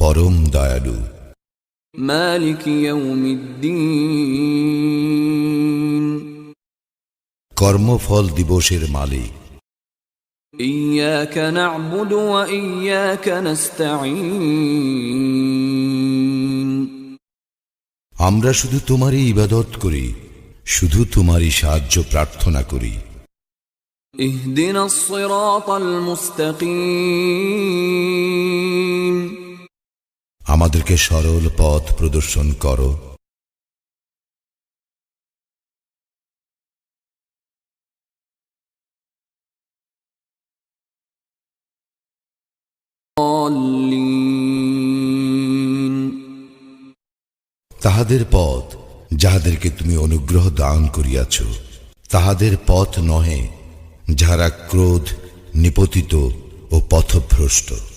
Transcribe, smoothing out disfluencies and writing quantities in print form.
পরম দয়ালু। মালিক ইয়াউমিদ্দিন, কর্মফল দিবসের মালিক। ইয়্যাকা না'বুদু ওয়া ইয়্যাকা নাস্তাঈন, আমরা শুধু তোমারই ইবাদত করি, শুধু তোমারই সাহায্য প্রার্থনা করি। ইহদিনাস সিরাতাল মুস্তাকিম, আমাদেরকে সরল পথ প্রদর্শন করো। তাহাদের পথ যাহাদেরকে তুমি অনুগ্রহ দান করিয়াছ, তাহাদের পথ নহে যাহারা ক্রোধ নিপতিত ও পথভ্রষ্ট।